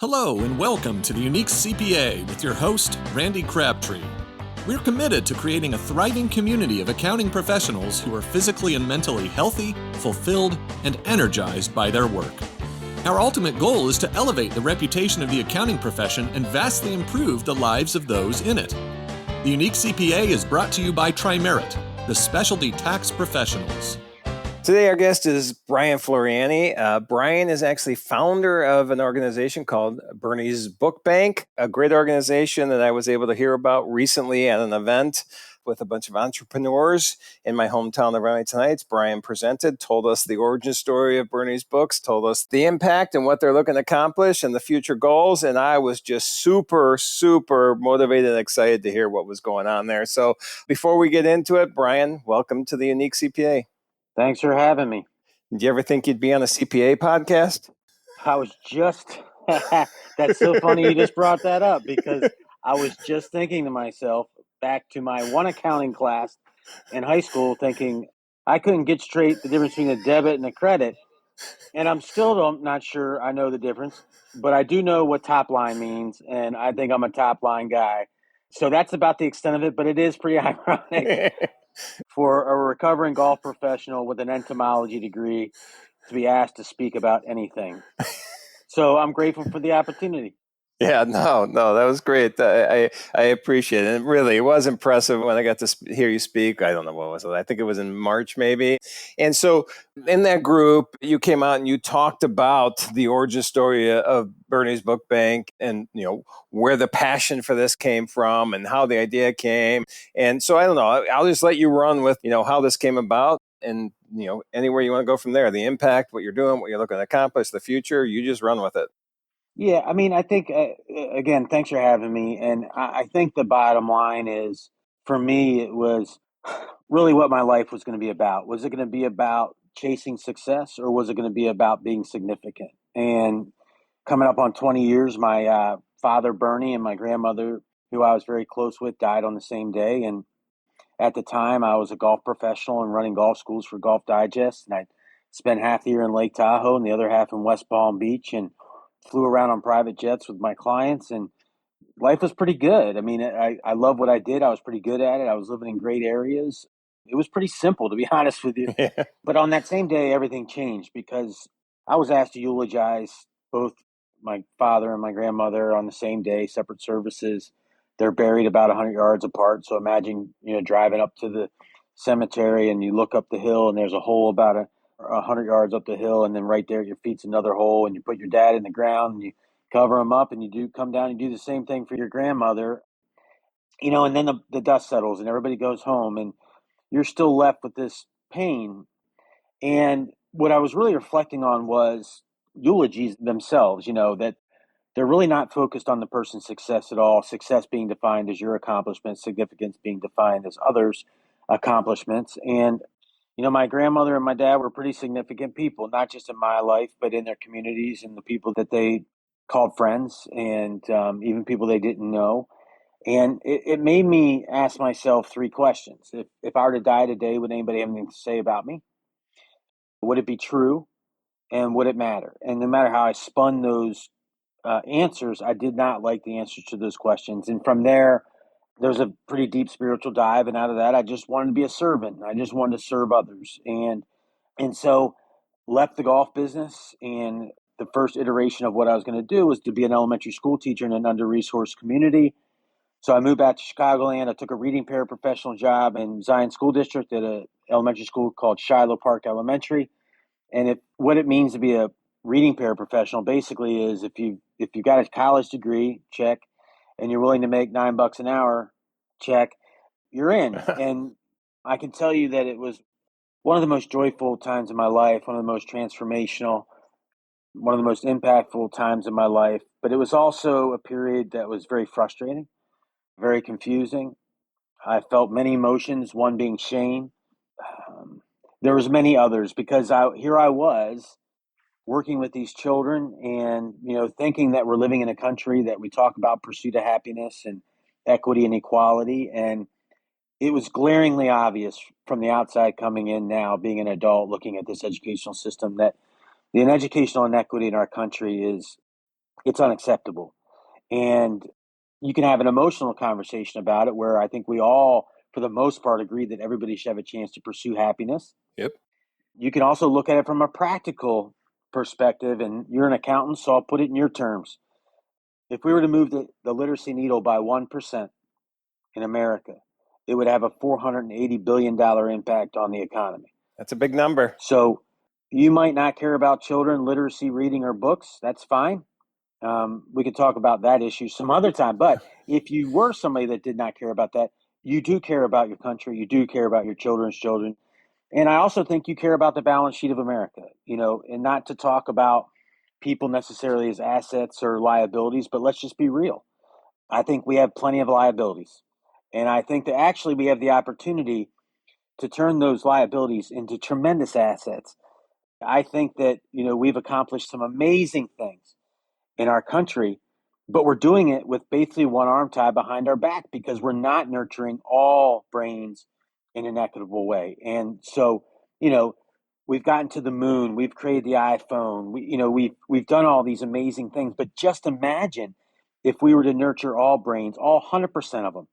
Hello and welcome to the Unique CPA with your host, Randy Crabtree. We're committed to creating a thriving community of accounting professionals who are physically and mentally healthy, fulfilled, and energized by their work. Our ultimate goal is to elevate the reputation of the accounting profession and vastly improve the lives of those in it. The Unique CPA is brought to you by Tri-Merit, the specialty tax professionals. Today, our guest is Brian Floriani. Brian is actually founder of an organization called Bernie's Book Bank, a great organization that I was able to hear about recently at an event with a bunch of entrepreneurs in my hometown of Raleigh Tonight's. Brian presented, told us the origin story of Bernie's books, told us the impact and what they're looking to accomplish and the future goals. And I was just super motivated and excited to hear what was going on there. So before we get into it, Brian, welcome to the Unique CPA. Thanks for having me. Did you ever think you'd be on a CPA podcast? I was just, that's so funny you just brought that up, because I was just thinking to myself, back to my one accounting class in high school, thinking I couldn't get straight the difference between a debit and a credit. And I'm still not sure I know the difference, but I do know what top line means, and I think I'm a top line guy. So that's about the extent of it, but it is pretty ironic for a recovering golf professional with an entomology degree to be asked to speak about anything. So I'm grateful for the opportunity. Yeah, no, that was great. I appreciate it. And really, it was impressive when I got to hear you speak. I don't know what was it. I think it was in March, maybe. And so in that group, you came out and you talked about the origin story of Bernie's Book Bank and, where the passion for this came from and how the idea came. And so I don't know, I'll just let you run with, how this came about and, anywhere you want to go from there, the impact, what you're doing, what you're looking to accomplish, the future, you just run with it. Yeah, I mean, I think, again, thanks for having me. And I think the bottom line is, for me, it was really what my life was going to be about. Was it going to be about chasing success, or was it going to be about being significant? And coming up on 20 years, my father, Bernie, and my grandmother, who I was very close with, died on the same day. And at the time, I was a golf professional and running golf schools for Golf Digest. And I spent half the year in Lake Tahoe and the other half in West Palm Beach, and flew around on private jets with my clients, and life was pretty good. I mean, I love what I did. I was pretty good at it. I was living in great areas. It was pretty simple, to be honest with you. Yeah. But on that same day, everything changed, because I was asked to eulogize both my father and my grandmother on the same day, separate services. They're buried about 100 yards apart. So imagine, driving up to the cemetery and you look up the hill and there's a hole about 100 yards up the hill, and then right there at your feet's another hole, and you put your dad in the ground and you cover him up, and you do come down and do the same thing for your grandmother, and then the dust settles and everybody goes home, and you're still left with this pain. And what I was really reflecting on was eulogies themselves, that they're really not focused on the person's success at all. Success being defined as your accomplishments, significance being defined as others' accomplishments. And my grandmother and my dad were pretty significant people, not just in my life, but in their communities and the people that they called friends, and even people they didn't know. And it made me ask myself three questions. If I were to die today, would anybody have anything to say about me? Would it be true? And would it matter? And no matter how I spun those answers, I did not like the answers to those questions. And from there was a pretty deep spiritual dive. And out of that, I just wanted to be a servant. I just wanted to serve others. And so left the golf business. And the first iteration of what I was going to do was to be an elementary school teacher in an under-resourced community. So I moved back to Chicagoland. I took a reading paraprofessional job in Zion School District at an elementary school called Shiloh Park Elementary. And what it means to be a reading paraprofessional basically is if you got a college degree, check, and you're willing to make $9 an hour, check, you're in. And I can tell you that it was one of the most joyful times of my life, one of the most transformational, one of the most impactful times of my life. But it was also a period that was very frustrating, very confusing. I felt many emotions, one being shame. There was many others, because here I was working with these children and, thinking that we're living in a country that we talk about pursuit of happiness and equity and equality. And it was glaringly obvious from the outside coming in now, being an adult, looking at this educational system, that the educational inequity in our country is it's unacceptable. And you can have an emotional conversation about it where I think we all, for the most part, agree that everybody should have a chance to pursue happiness. Yep. You can also look at it from a practical perspective, and you're an accountant, so I'll put it in your terms. If we were to move the literacy needle by 1% in America, it would have a $480 billion impact on the economy. That's a big number. So you might not care about children literacy, reading, or books. That's fine. We could talk about that issue some other time. But if you were somebody that did not care about that, you do care about your country. You do care about your children's children. And I also think you care about the balance sheet of America, and not to talk about people necessarily as assets or liabilities, but let's just be real. I think we have plenty of liabilities. And I think that actually we have the opportunity to turn those liabilities into tremendous assets. I think that, we've accomplished some amazing things in our country, but we're doing it with basically one arm tied behind our back because we're not nurturing all brains in an equitable way. And so, we've gotten to the moon, we've created the iPhone, we've done all these amazing things, but just imagine if we were to nurture all brains, all 100% of them,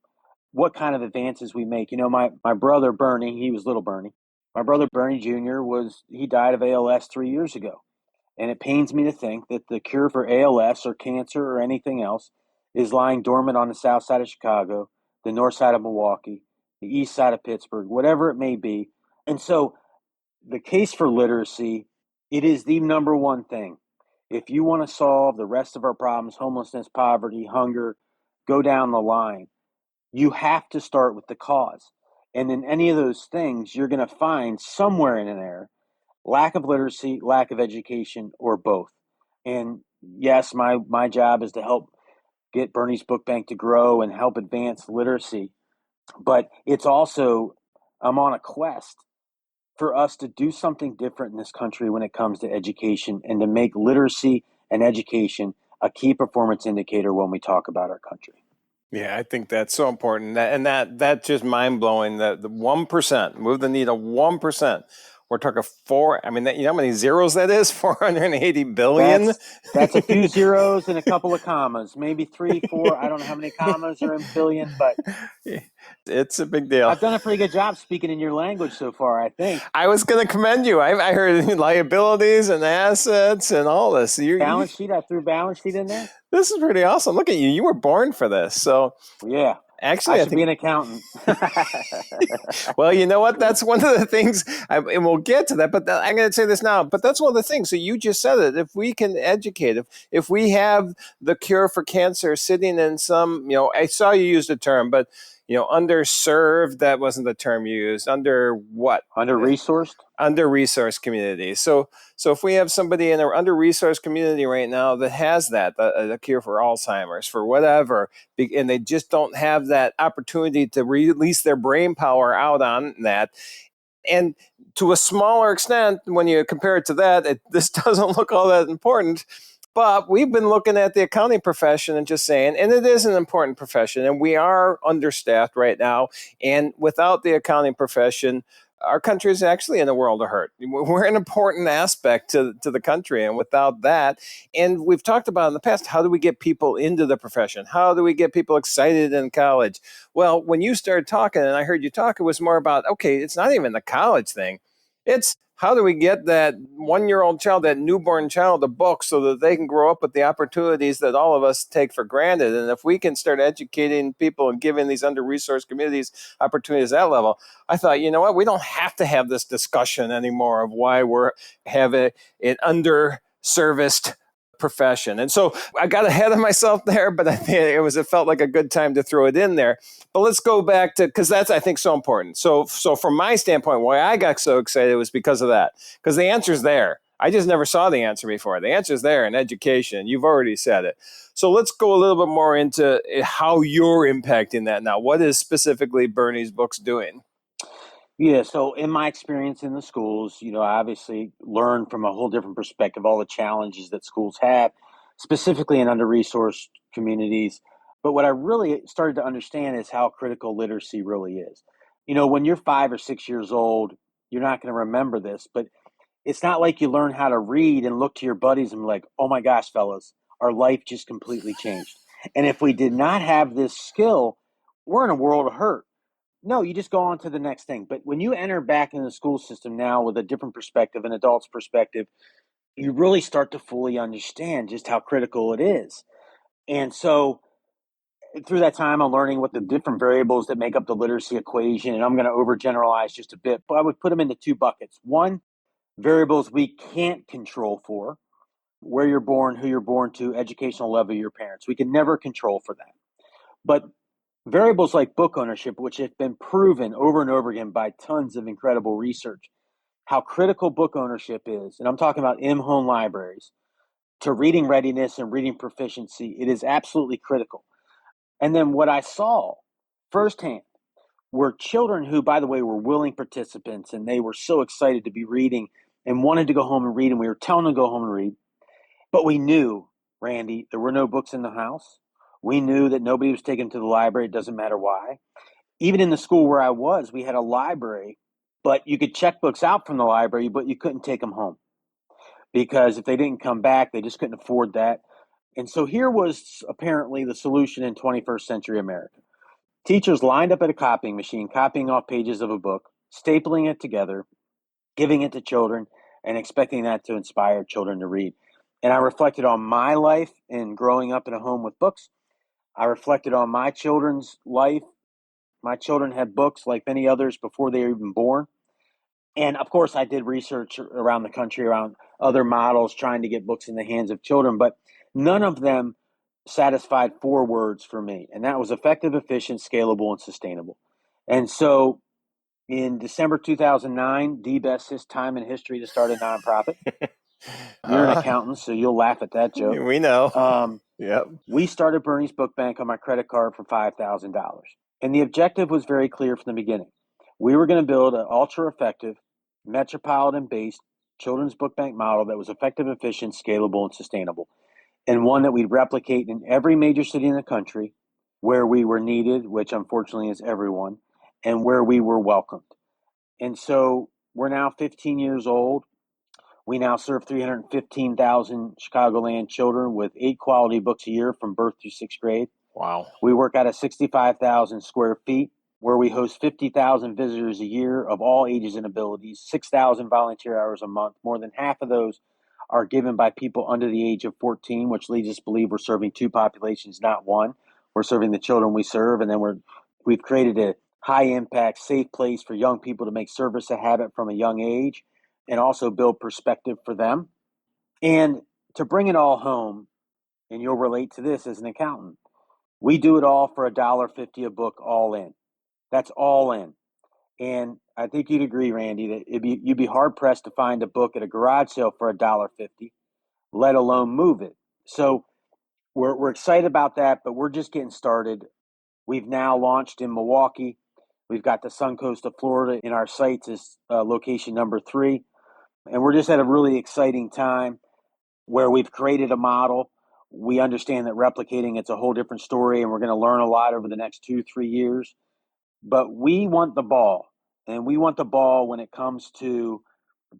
what kind of advances we make. My brother Bernie, he was little Bernie. My brother Bernie Jr. he died of ALS 3 years ago. And it pains me to think that the cure for ALS or cancer or anything else is lying dormant on the south side of Chicago, the north side of Milwaukee, the east side of Pittsburgh, whatever it may be. And so the case for literacy, it is the number one thing. If you want to solve the rest of our problems, homelessness, poverty, hunger, go down the line, you have to start with the cause. And in any of those things, you're going to find somewhere in there lack of literacy, lack of education, or both. And yes, my job is to help get Bernie's Book Bank to grow and help advance literacy. But it's also, I'm on a quest for us to do something different in this country when it comes to education and to make literacy and education a key performance indicator when we talk about our country. Yeah, I think that's so important. That's just mind blowing. That the 1%, move the needle 1%. We're talking four. I mean, you know how many zeros that is? 480 billion. That's a few zeros and a couple of commas, maybe 3, 4. I don't know how many commas are in billion, but it's a big deal. I've done a pretty good job speaking in your language so far, I think. I was going to commend you. I heard liabilities and assets and all this. Balance sheet. I threw balance sheet in there. This is pretty awesome. Look at you. You were born for this. So yeah. Actually, I should be an accountant. Well, you know what? That's one of the things, and we'll get to that, but I'm going to say this now, but that's one of the things. So you just said it. If we can educate, if we have the cure for cancer sitting in some, I saw you use the term, but, underserved, that wasn't the term you used. Under what? Under-resourced? Under-resourced communities. So if we have somebody in an under-resourced community right now that has that, the cure for Alzheimer's, for whatever, and they just don't have that opportunity to release their brain power out on that. And to a smaller extent, when you compare it to that, this doesn't look all that important. But we've been looking at the accounting profession and just saying, and it is an important profession, and we are understaffed right now. And without the accounting profession, our country is actually in a world of hurt. We're an important aspect to the country. And without that, and we've talked about in the past, how do we get people into the profession? How do we get people excited in college? Well, when you started talking, and I heard you talk, it was more about, okay, it's not even the college thing. It's how do we get that 1-year-old child, that newborn child, a book so that they can grow up with the opportunities that all of us take for granted? And if we can start educating people and giving these under-resourced communities opportunities at that level, I thought, you know what, we don't have to have this discussion anymore of why we're having an under-serviced profession. And so I got ahead of myself there, but I think it felt like a good time to throw it in there. But let's go back to, because that's, I think, so important. So from my standpoint, why I got so excited was because of that, because the answer's there. I just never saw the answer before. The answer's there in education. You've already said it. So let's go a little bit more into how you're impacting that now. What is specifically Bernie's books doing? Yeah, so in my experience in the schools, I obviously learned from a whole different perspective all the challenges that schools have, specifically in under-resourced communities. But what I really started to understand is how critical literacy really is. When you're 5 or 6 years old, you're not going to remember this, but it's not like you learn how to read and look to your buddies and be like, oh my gosh, fellas, our life just completely changed. And if we did not have this skill, we're in a world of hurt. No, you just go on to the next thing. But when you enter back in the school system now with a different perspective, an adult's perspective, you really start to fully understand just how critical it is. And so through that time, I'm learning what the different variables that make up the literacy equation. And I'm going to overgeneralize just a bit, but I would put them into two buckets. One, variables we can't control for, where you're born, who you're born to, educational level of your parents. We can never control for that. But variables like book ownership, which have been proven over and over again by tons of incredible research, how critical book ownership is, and I'm talking about in-home libraries, to reading readiness and reading proficiency, it is absolutely critical. And then what I saw firsthand were children who, by the way, were willing participants, and they were so excited to be reading and wanted to go home and read, and we were telling them to go home and read. But we knew, Randy, there were no books in the house. We knew that nobody was taken to the library. It doesn't matter why. Even in the school where I was, we had a library, but you could check books out from the library, but you couldn't take them home because if they didn't come back, they just couldn't afford that. And so here was apparently the solution in 21st century America. Teachers lined up at a copying machine, copying off pages of a book, stapling it together, giving it to children, and expecting that to inspire children to read. And I reflected on my life in growing up in a home with books. I reflected on my children's life. My children had books like many others before they were even born. And of course, I did research around the country around other models trying to get books in the hands of children, but none of them satisfied four words for me. And that was effective, efficient, scalable, and sustainable. And so in December 2009, the best time in history to start a nonprofit. You're an accountant, so you'll laugh at that joke. We know. Yep. We started Bernie's Book Bank on my credit card for $5,000. And the objective was very clear from the beginning. We were going to build an ultra-effective, metropolitan-based children's book bank model that was effective, efficient, scalable, and sustainable, and one that we'd replicate in every major city in the country where we were needed, which unfortunately is everyone, and where we were welcomed. And so we're now 15 years old. We now serve 315,000 Chicagoland children with 8 quality books a year from birth through 6th grade. Wow. We work out of 65,000 square feet where we host 50,000 visitors a year of all ages and abilities, 6,000 volunteer hours a month. More than half of those are given by people under the age of 14, which leads us to believe we're serving two populations, not one. We're serving the children we serve, and then we've created a high-impact, safe place for young people to make service a habit from a young age and also build perspective for them. And to bring it all home, and you'll relate to this as an accountant, we do it all for $1.50 a book, all in. That's all in. And I think you'd agree, Randy, that you'd be hard-pressed to find a book at a garage sale for $1.50, let alone move it. So we're excited about that, but we're just getting started. We've now launched in Milwaukee. We've got the Suncoast of Florida in our sights as location number 3. And we're just at a really exciting time where we've created a model. We understand that replicating it's a whole different story, and we're going to learn a lot over the next 2-3 years. But we want the ball, and we want the ball when it comes to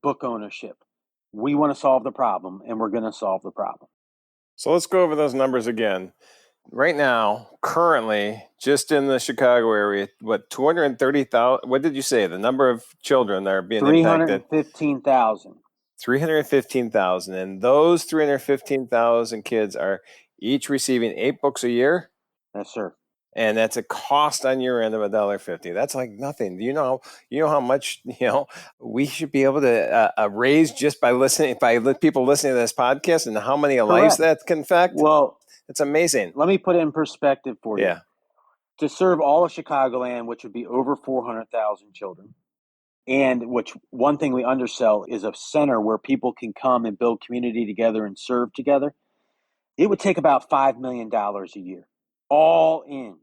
book ownership. We want to solve the problem, and we're going to solve the problem. So let's go over those numbers again. Right now, currently, just in the Chicago area, 230,000? What did you say? The number of children that are being impacted? 315,000. 315,000. And those 315,000 kids are each receiving 8 books a year? Yes, sir. And that's a cost on your end of $1.50. That's like nothing. You know how much we should be able to raise just by listening, by people listening to this podcast, and how many lives that can affect. Well, it's amazing. Let me put it in perspective for you. Yeah. To serve all of Chicagoland, which would be over 400,000 children, and which one thing we undersell is a center where people can come and build community together and serve together, it would take about $5 million a year, all in.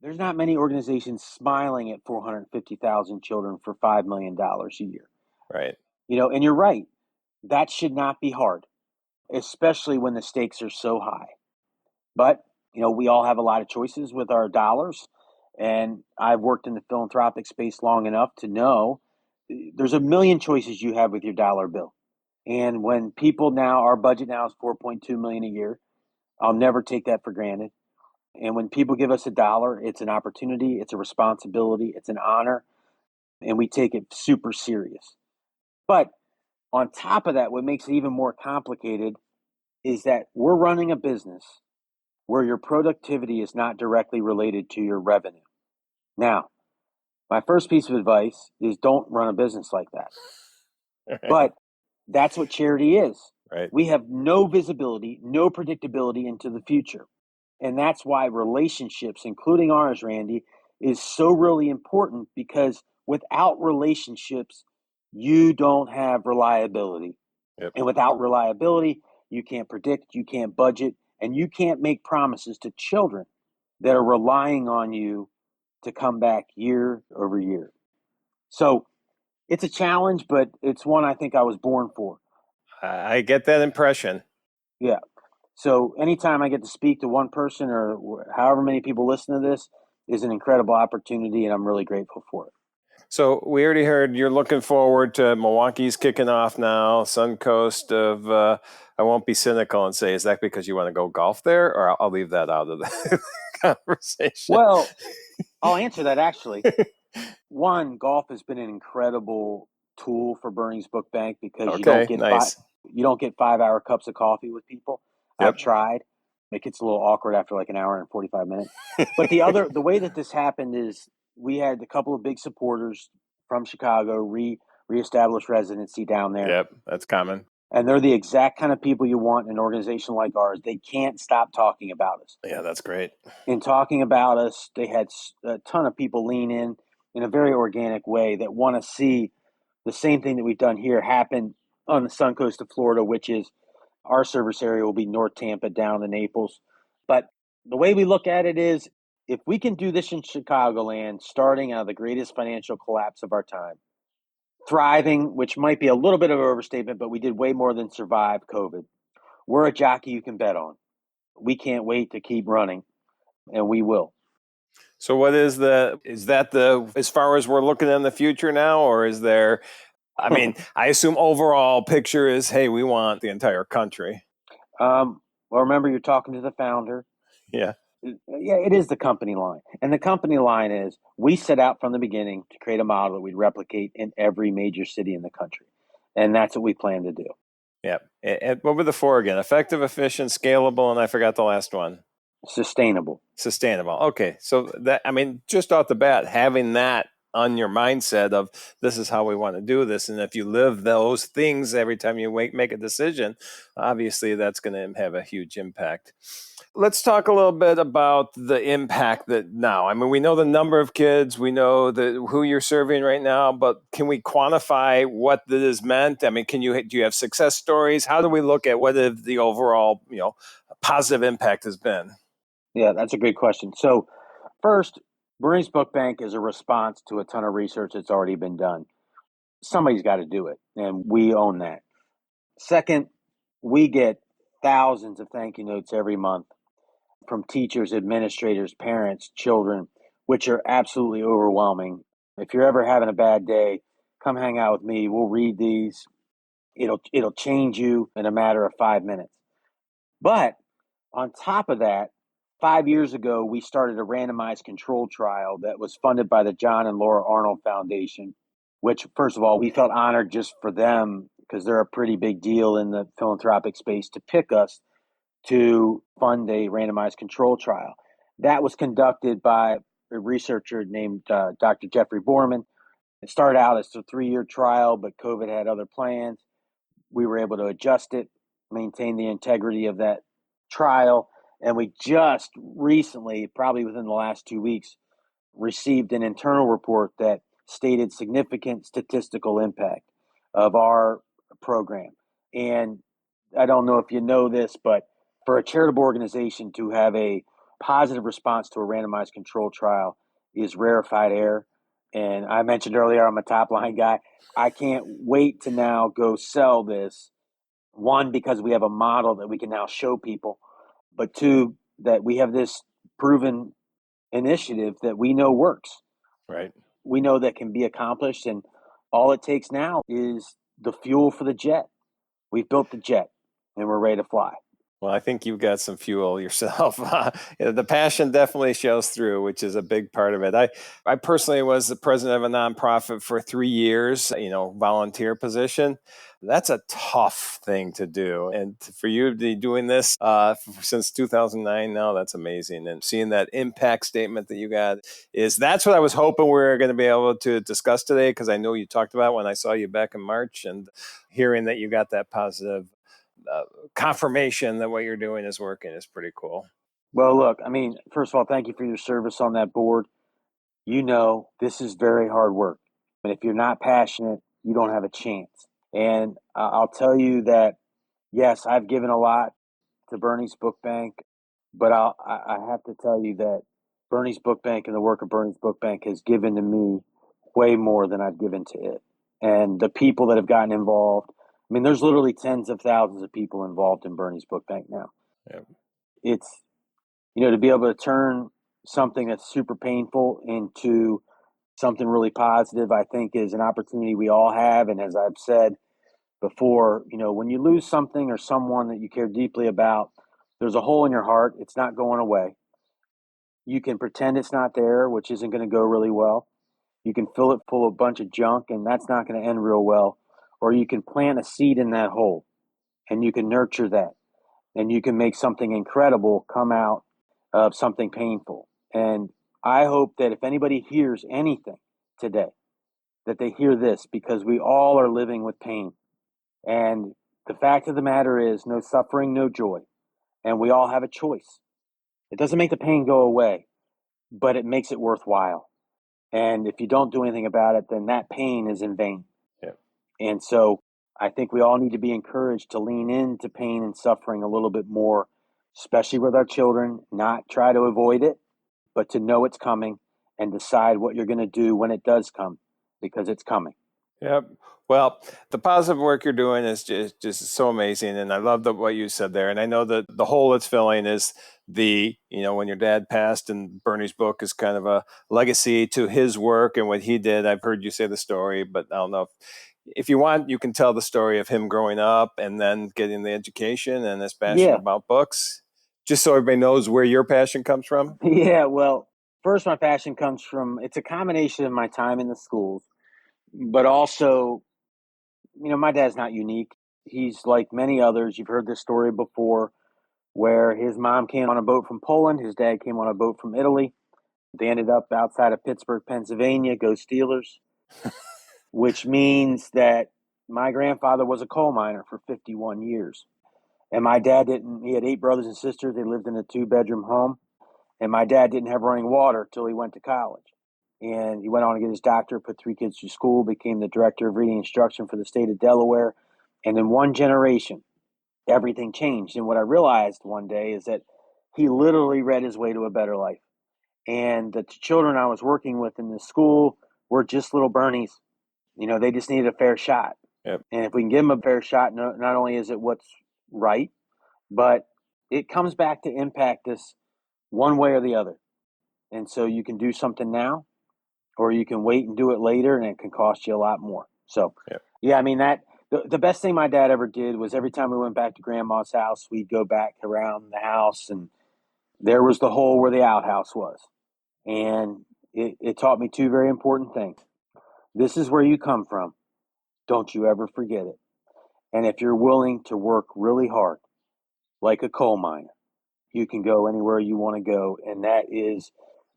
There's not many organizations smiling at 450,000 children for $5 million a year. Right. And you're right. That should not be hard, especially when the stakes are so high. But, we all have a lot of choices with our dollars. And I've worked in the philanthropic space long enough to know there's a million choices you have with your dollar bill. And when people now, our budget now is $4.2 million a year. I'll never take that for granted. And when people give us $1, it's an opportunity, it's a responsibility, it's an honor, and we take it super serious. But on top of that, what makes it even more complicated is that we're running a business where your productivity is not directly related to your revenue. Now, my first piece of advice is don't run a business like that. But that's what charity is. Right. We have no visibility, no predictability into the future. And that's why relationships, including ours, Randy, is so really important, because without relationships, you don't have reliability. Yep. And without reliability, you can't predict, you can't budget, and you can't make promises to children that are relying on you to come back year over year. So it's a challenge, but it's one I think I was born for. I get that impression. Yeah. So anytime I get to speak to one person or however many people listen to this is an incredible opportunity, and I'm really grateful for it. So we already heard you're looking forward to Milwaukee's kicking off now, Suncoast of, I won't be cynical and say, is that because you want to go golf there? Or I'll leave that out of the conversation. Well, I'll answer that actually. One, golf has been an incredible tool for Bernie's Book Bank, because you don't get nice. you don't get 5-hour cups of coffee with people. Yep. I've tried. It gets a little awkward after like an hour and 45 minutes. But the way that this happened is we had a couple of big supporters from Chicago reestablish residency down there. Yep, that's common. And they're the exact kind of people you want in an organization like ours. They can't stop talking about us. Yeah, that's great. In talking about us, they had a ton of people lean in a very organic way that want to see the same thing that we've done here happen on the sun coast of Florida, which is our service area will be North Tampa down to Naples. But the way we look at it is, if we can do this in Chicagoland, starting out of the greatest financial collapse of our time, thriving, which might be a little bit of an overstatement, but we did way more than survive COVID. We're a jockey you can bet on. We can't wait to keep running, and we will. So what is that as far as we're looking in the future now, or is there, I mean, I assume overall picture is, hey, we want the entire country. Well, remember, you're talking to the founder. Yeah. Yeah, it is the company line. And the company line is, we set out from the beginning to create a model that we'd replicate in every major city in the country. And that's what we plan to do. Yeah. And what were the four again? Effective, efficient, scalable, and I forgot the last one. Sustainable. Okay. So that, I mean, just off the bat, having that on your mindset of this is how we want to do this. And if you live those things every time you make a decision, obviously that's going to have a huge impact. Let's talk a little bit about the impact that now, I mean, we know the number of kids, we know who you're serving right now, but can we quantify what this has meant? I mean, do you have success stories? How do we look at what the overall, positive impact has been? Yeah, that's a great question. So first, Bernie's Book Bank is a response to a ton of research that's already been done. Somebody's got to do it, and we own that. Second, we get thousands of thank you notes every month from teachers, administrators, parents, children, which are absolutely overwhelming. If you're ever having a bad day, come hang out with me. We'll read these. It'll change you in a matter of 5 minutes. But on top of that, 5 years ago, we started a randomized control trial that was funded by the John and Laura Arnold Foundation, which, first of all, we felt honored just for them, because they're a pretty big deal in the philanthropic space, to pick us to fund a randomized control trial. That was conducted by a researcher named Dr. Jeffrey Borman. It started out as a 3-year trial, but COVID had other plans. We were able to adjust it, maintain the integrity of that trial, and we just recently, probably within the last 2 weeks, received an internal report that stated significant statistical impact of our program. And I don't know if you know this, but for a charitable organization to have a positive response to a randomized control trial is rarefied air. And I mentioned earlier, I'm a top line guy. I can't wait to now go sell this. One, because we have a model that we can now show people, but two, that we have this proven initiative that we know works. Right. We know that can be accomplished, and all it takes now is the fuel for the jet. We've built the jet, and we're ready to fly. Well, I think you've got some fuel yourself. The passion definitely shows through, which is a big part of it. I personally was the president of a nonprofit for 3 years, volunteer position. That's a tough thing to do. And for you to be doing this since 2009 now, that's amazing. And seeing that impact statement that you got that's what I was hoping we were going to be able to discuss today, because I know you talked about when I saw you back in March, and hearing that you got that positive confirmation that what you're doing is working is pretty cool. Well, look, I mean, first of all, thank you for your service on that board. This is very hard work. And if you're not passionate, you don't have a chance. And I'll tell you that, yes, I've given a lot to Bernie's Book Bank, but I have to tell you that Bernie's Book Bank and the work of Bernie's Book Bank has given to me way more than I've given to it. And the people that have gotten involved, I mean, there's literally tens of thousands of people involved in Bernie's Book Bank now. Yep. It's, to be able to turn something that's super painful into something really positive, I think is an opportunity we all have. And as I've said before, when you lose something or someone that you care deeply about, there's a hole in your heart. It's not going away. You can pretend it's not there, which isn't going to go really well. You can fill it full of a bunch of junk, and that's not going to end real well. Or you can plant a seed in that hole, and you can nurture that, and you can make something incredible come out of something painful. And I hope that if anybody hears anything today, that they hear this, because we all are living with pain. And the fact of the matter is, no suffering, no joy. And we all have a choice. It doesn't make the pain go away, but it makes it worthwhile. And if you don't do anything about it, then that pain is in vain. Yeah. And so I think we all need to be encouraged to lean into pain and suffering a little bit more, especially with our children, not try to avoid it, but to know it's coming and decide what you're going to do when it does come, because it's coming. Yep. Well, the positive work you're doing is just so amazing. And I love what you said there. And I know that the hole it's filling is when your dad passed, and Bernie's book is kind of a legacy to his work and what he did. I've heard you say the story, but I don't know if you want, you can tell the story of him growing up and then getting the education and his passion about books, just so everybody knows where your passion comes from. Yeah. Well, first, my passion comes from, it's a combination of my time in the schools, but also, my dad's not unique. He's like many others. You've heard this story before, where his mom came on a boat from Poland. His dad came on a boat from Italy. They ended up outside of Pittsburgh, Pennsylvania. Go Steelers. Which means that my grandfather was a coal miner for 51 years. And my dad he had 8 brothers and sisters. They lived in a 2-bedroom home. And my dad didn't have running water till he went to college. And he went on to get his doctorate, put 3 kids through school, became the director of reading instruction for the state of Delaware. And in one generation, everything changed. And what I realized one day is that he literally read his way to a better life. And the children I was working with in the school were just little Bernies. They just needed a fair shot. Yep. And if we can give them a fair shot, not only is it what's right, but it comes back to impact us one way or the other. And so you can do something now, or you can wait and do it later, and it can cost you a lot more. So, I mean, the best thing my dad ever did was every time we went back to Grandma's house, we'd go back around the house, and there was the hole where the outhouse was. And it taught me 2 very important things. This is where you come from. Don't you ever forget it. And if you're willing to work really hard, like a coal miner, you can go anywhere you want to go. And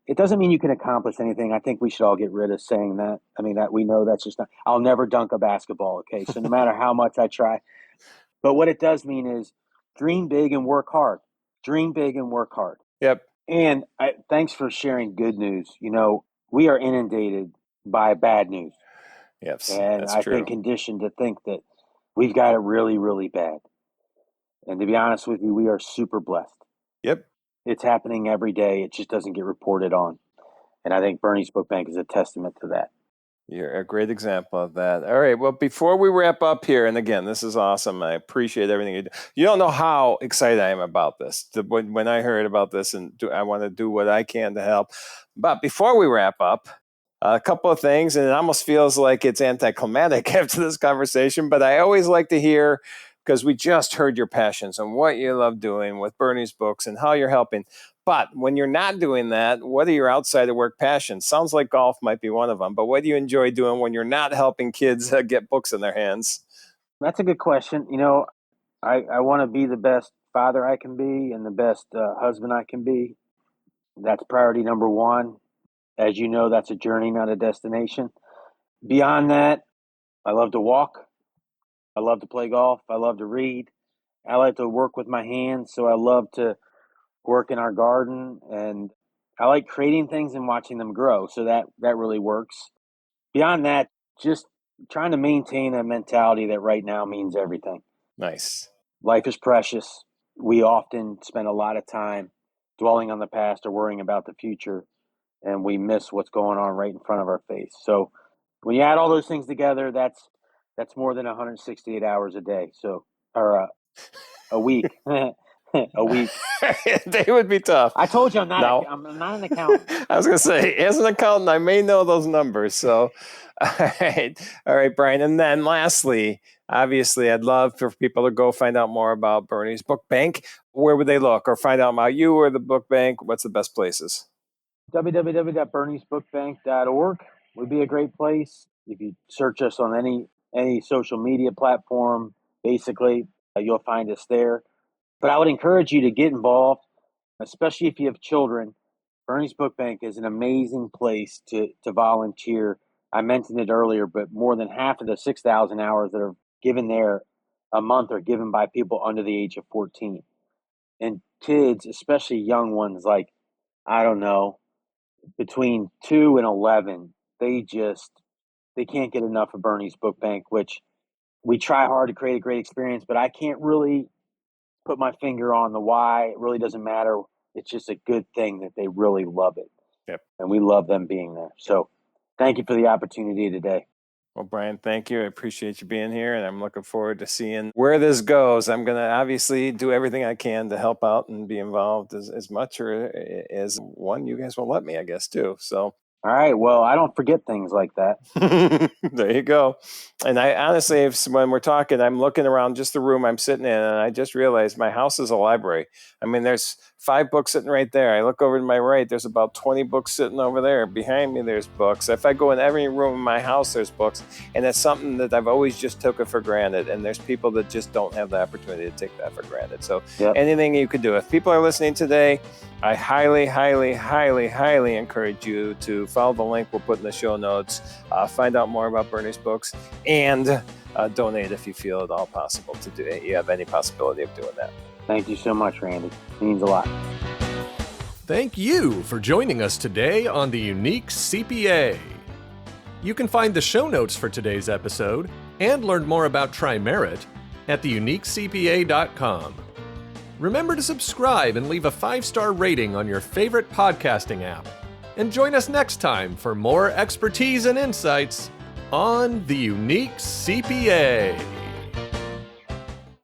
it doesn't mean you can accomplish anything. I think we should all get rid of saying that. I mean, that we know that's just not, I'll never dunk a basketball. Okay. So no matter how much I try, but what it does mean is dream big and work hard. Dream big and work hard. Yep. And thanks for sharing good news. We are inundated by bad news. Yes, and that's I've true. been conditioned to think that we've got it really, really bad. And to be honest with you, we are super blessed. Yep. It's happening every day. It just doesn't get reported on. And I think Bernie's Book Bank is a testament to that. You're a great example of that. All right. Well, before we wrap up here, and again, this is awesome. I appreciate everything you do. You don't know how excited I am about this. When I heard about this, and I want to do what I can to help. But before we wrap up, a couple of things, and it almost feels like it's anticlimactic after this conversation, but I always like to hear because we just heard your passions and what you love doing with Bernie's books and how you're helping. But when you're not doing that, what are your outside of work passions? Sounds like golf might be one of them, but what do you enjoy doing when you're not helping kids get books in their hands? That's a good question. I want to be the best father I can be and the best husband I can be. That's priority number one. As you know, that's a journey, not a destination. Beyond that, I love to walk. I love to play golf. I love to read. I like to work with my hands, so I love to work in our garden, and I like creating things and watching them grow. So that really works. Beyond that, just trying to maintain a mentality that right now means everything. Nice. Life is precious. We often spend a lot of time dwelling on the past or worrying about the future, and we miss what's going on right in front of our face. So when you add all those things together, that's more than 168 hours a day. So, or a week. A week. They would be tough. I told you I'm not an accountant. I was going to say, as an accountant, I may know those numbers. So, all right, Brian. And then lastly, obviously, I'd love for people to go find out more about Bernie's Book Bank. Where would they look, or find out about you or the book bank? What's the best places? www.berniesbookbank.org would be a great place. If you search us on any social media platform, basically, you'll find us there. But I would encourage you to get involved, especially if you have children. Bernie's Book Bank is an amazing place to volunteer. I mentioned it earlier, but more than half of the 6,000 hours that are given there a month are given by people under the age of 14. And kids, especially young ones, like, I don't know, between 2 and 11, they can't get enough of Bernie's Book Bank, which we try hard to create a great experience, but I can't really put my finger on the why. It really doesn't matter. It's just a good thing that they really love it. Yep. And we love them being there. So thank you for the opportunity today. Well, Brian, thank you. I appreciate you being here, and I'm looking forward to seeing where this goes. I'm going to obviously do everything I can to help out and be involved as much or as one you guys will let me, I guess, too. So. All right. Well, I don't forget things like that. There you go. And I honestly, when we're talking, I'm looking around just the room I'm sitting in, and I just realized my house is a library. I mean, there's 5 books sitting right there. I look over to my right, there's about 20 books sitting over there. Behind me, there's books. If I go in every room in my house, there's books. And that's something that I've always just taken for granted. And there's people that just don't have the opportunity to take that for granted. So anything you could do. If people are listening today, I highly, highly, highly, highly encourage you to follow the link we'll put in the show notes, find out more about Bernie's books, and donate if you feel at all possible to do it. You have any possibility of doing that. Thank you so much, Randy. It means a lot. Thank you for joining us today on the Unique CPA. You can find the show notes for today's episode and learn more about TriMerit at theuniquecpa.com. Remember to subscribe and leave a 5-star rating on your favorite podcasting app. And join us next time for more expertise and insights on the Unique CPA.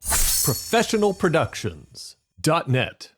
ProfessionalProductions.net